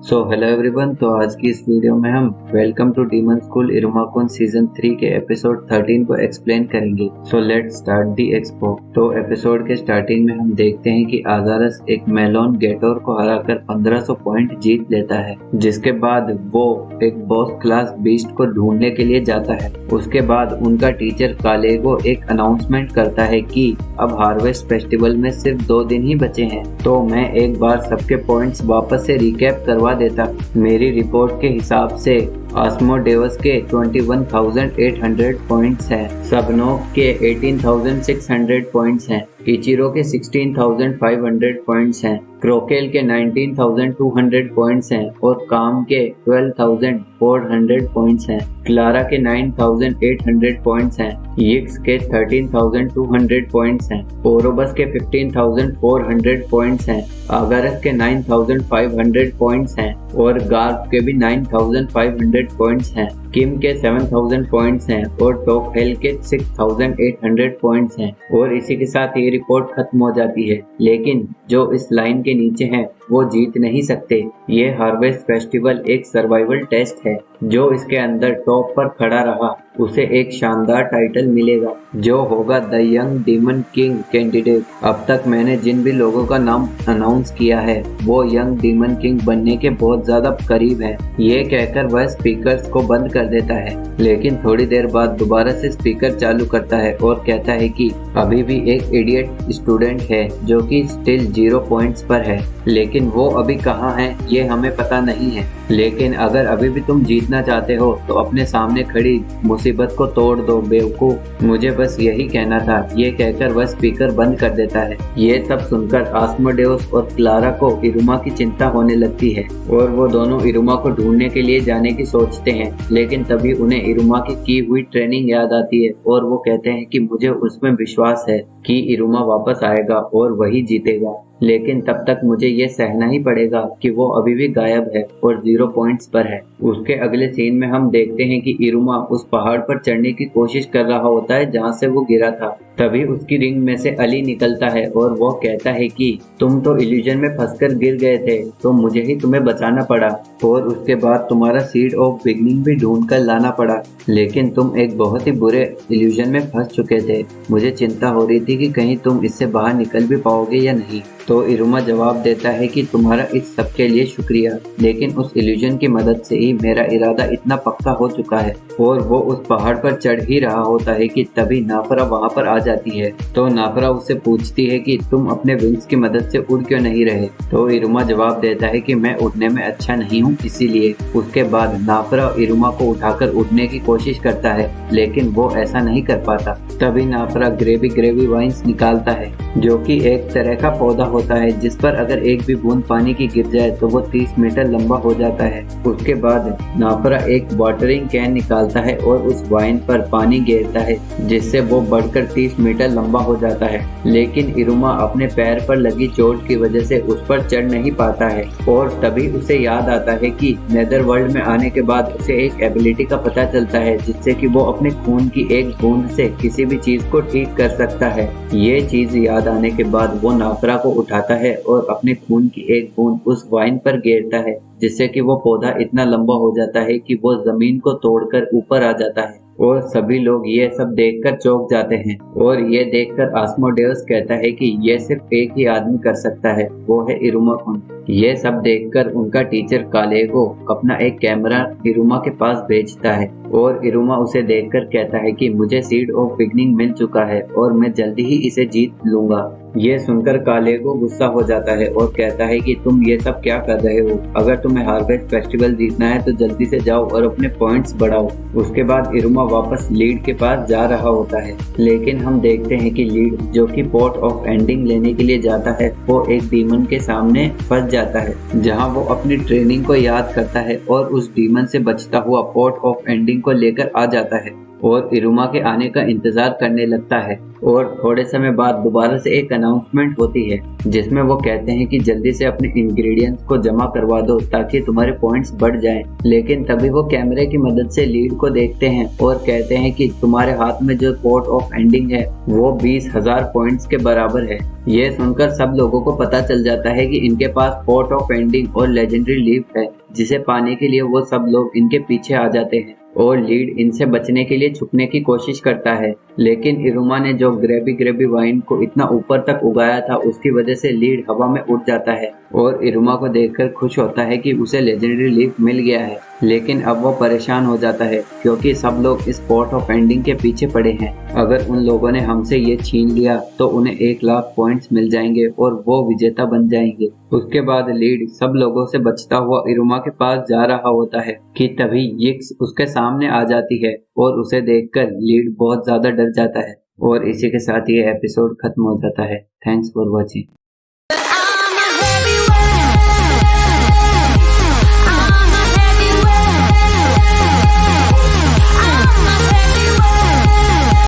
Hello everyone. तो आज की इस वीडियो में हम welcome to demon school Irumakun season 3 के एपिसोड 13 को एक्सप्लेन करेंगे। Let's start the expo. तो एपिसोड के स्टार्टिंग में हम देखते हैं कि आजारस एक मेलोन गेटोर को हराकर 1500 पॉइंट जीत लेता है, जिसके बाद वो एक बॉस क्लास बीस्ट को ढूंढने के लिए जाता है। उसके बाद उनका टीचर कालेगो एक अनाउंसमेंट करता है कि अब हार्वेस्ट फेस्टिवल में सिर्फ 2 दिन ही बचे हैं। तो मैं एक बार सबके पॉइंट्स वापस से रिकैप करवा देता। मेरी रिपोर्ट के हिसाब से आस्मोडेवस के 21,800 पॉइंट्स हैं, सबनोक के 18,600 पॉइंट्स हैं, इचिरो के 16,500 पॉइंट्स हैं, क्रोकेल के 19,200 पॉइंट्स हैं और काम के 12,400 पॉइंट्स हैं, क्लारा के 9,800 पॉइंट्स हैं, यिक्स के 13,200 पॉइंट्स हैं, ओरोबस के 15,400 पॉइंट्स हैं, आगारस के 9,500 पॉइंट्स हैं और गार्फ के भी 9,500 पॉइंट्स हैं, किम के 7,000 पॉइंट्स हैं और टॉकहेल के 6,800 पॉइंट्स हैं। और इसी के साथ ये रिपोर्ट खत्म हो जाती है। लेकिन जो इस लाइन के नीचे हैं वो जीत नहीं सकते। ये हार्वेस्ट फेस्टिवल एक सर्वाइवल टेस्ट है। जो इसके अंदर टॉप पर खड़ा रहा उसे एक शानदार टाइटल मिलेगा, जो होगा the young demon king candidate. अब तक मैंने जिन भी लोगों का नाम अनाउंस किया है वो यंग डीमन किंग बनने के बहुत ज्यादा करीब है। ये कहकर वह स्पीकर्स को बंद कर देता है, लेकिन थोड़ी देर बाद दोबारा से स्पीकर चालू करता है और कहता है कि अभी भी एक इडियट स्टूडेंट है जो कि स्टिल 0 पॉइंट्स पर है, लेकिन वो अभी कहाँ है ये हमें पता नहीं है। लेकिन अगर अभी भी तुम जीतना चाहते हो तो अपने सामने खड़ी मुसीबत को तोड़ दो बेवकूफ। मुझे बस यही कहना था। ये कहकर वह स्पीकर बंद कर देता है। ये सब सुनकर आस्मोडेवस और क्लारा को इरुमा की चिंता होने लगती है और वो दोनों इरुमा को ढूंढने के लिए जाने की सोचते हैं। लेकिन तभी उन्हें इरुमा की हुई ट्रेनिंग याद आती है और वो कहते हैं कि मुझे उसमें विश्वास है कि इरुमा वापस आएगा और वही जीतेगा। लेकिन तब तक मुझे ये सहना ही पड़ेगा कि वो अभी भी गायब है और 0 पॉइंट्स पर है। उसके अगले सीन में हम देखते हैं कि इरुमा उस पहाड़ पर चढ़ने की कोशिश कर रहा होता है जहाँ से वो गिरा था। तभी उसकी रिंग में से अली निकलता है और वो कहता है कि तुम तो इल्यूजन में फंसकर गिर गए थे तो मुझे ही तुम्हें बचाना पड़ा और उसके बाद तुम्हारा सीड ऑफ बिगनिंग भी ढूंढ कर लाना पड़ा, लेकिन तुम एक बहुत ही बुरे इल्यूजन में फंस चुके थे। मुझे चिंता हो रही थी कि कहीं तुम इससे बाहर निकल भी पाओगे या नहीं। तो इरुमा जवाब देता है कि तुम्हारा इस सब के लिए शुक्रिया, लेकिन उस इल्यूजन की मदद से ही मेरा इरादा इतना पक्का हो चुका है। और वो उस पहाड़ पर चढ़ ही रहा होता है कि तभी नाफरा वहाँ पर आ जाती है। तो नाफरा उससे पूछती है कि तुम अपने विंग्स की मदद से उड़ क्यों नहीं रहे। तो इरुमा जवाब देता है कि मैं उड़ने में अच्छा नहीं हूँ इसीलिए। उसके बाद नाफरा इरुमा को उठाकर उड़ने की कोशिश करता है, लेकिन वो ऐसा नहीं कर पाता। तभी नाफरा ग्रेवी वाइन्स निकालता है, जो कि एक तरह का पौधा होता है जिस पर अगर एक भी बूंद पानी की गिर जाए तो वो 30 मीटर लंबा हो जाता है। उसके बाद नाफरा एक वाटरिंग कैन निकालता है और उस वाइन पर पानी गिरता है, जिससे वो बढ़कर 30 मीटर लंबा हो जाता है। लेकिन इरुमा अपने पैर पर लगी चोट की वजह से उस पर चढ़ नहीं पाता है और तभी उसे याद आता है कि नेदर वर्ल्ड में आने के बाद उसे एक एबिलिटी का पता चलता है जिससे कि वो अपने खून की एक बूंद से किसी भी चीज को ठीक कर सकता है। ये चीज याद आने के बाद वो नाफरा को उठाता है और अपने खून की एक बूंद उस वाइन पर गिरता है, जिससे कि वो पौधा इतना लंबा हो जाता है कि वो जमीन को तोड़कर ऊपर आ जाता है। और सभी लोग ये सब देखकर चौंक जाते हैं और ये देखकर आस्मोडेवस कहता है कि ये सिर्फ एक ही आदमी कर सकता है, वो है इरुमा-कुन। ये सब देखकर उनका टीचर कालेगो अपना एक कैमरा इरुमा के पास भेजता है और इरुमा उसे देखकर कहता है कि मुझे सीड ऑफ बिगनिंग मिल चुका है और मैं जल्दी ही इसे जीत लूंगा। ये सुनकर कालेगो गुस्सा हो जाता है और कहता है कि तुम ये सब क्या कर रहे हो। अगर तुम्हें हार्वेस्ट फेस्टिवल जीतना है तो जल्दी से जाओ और अपने पॉइंट्स बढ़ाओ। उसके बाद इरुमा वापस लीड के पास जा रहा होता है, लेकिन हम देखते हैं कि लीड, जो कि पॉट ऑफ एंडिंग लेने के लिए जाता है, वो एक डीमन के सामने फंस जाता है, जहां वो अपनी ट्रेनिंग को याद करता है और उस डीमन से बचता हुआ पॉट ऑफ एंडिंग को लेकर आ जाता है। और इरुमा के आने का इंतजार करने लगता है। और थोड़े समय बाद दोबारा से एक अनाउंसमेंट होती है जिसमें वो कहते हैं कि जल्दी से अपने इंग्रेडिएंट्स को जमा करवा दो ताकि तुम्हारे पॉइंट्स बढ़ जाएं। लेकिन तभी वो कैमरे की मदद से लीड को देखते हैं और कहते हैं कि तुम्हारे हाथ में जो पोर्ट ऑफ एंडिंग है वो 20,000 पॉइंट्स के बराबर है। ये सुनकर सब लोगों को पता चल जाता है कि इनके पास पोर्ट ऑफ एंडिंग और लेजेंडरी लीफ है, जिसे पाने के लिए वो सब लोग इनके पीछे आ जाते हैं और लीड इनसे बचने के लिए छुपने की कोशिश करता है। लेकिन इरुमा ने जो ग्रेबी वाइन को इतना ऊपर तक उगाया था उसकी वजह से लीड हवा में उड़ जाता है और इरुमा को देखकर खुश होता है कि उसे लेजेंडरी लीफ मिल गया है। लेकिन अब वो परेशान हो जाता है क्योंकि सब लोग इस पोर्ट ऑफ एंडिंग के पीछे पड़े हैं। अगर उन लोगों ने हमसे ये छीन लिया तो उन्हें 1,00,000 पॉइंट्स मिल जाएंगे और वो विजेता बन जाएंगे। उसके बाद लीड सब लोगों से बचता हुआ इरुमा के पास जा रहा होता है कि तभी यिक्स उसके सामने आ जाती है और उसे देखकर लीड बहुत ज्यादा डर जाता है। और इसी के साथ ये एपिसोड खत्म हो जाता है। Thanks for watching.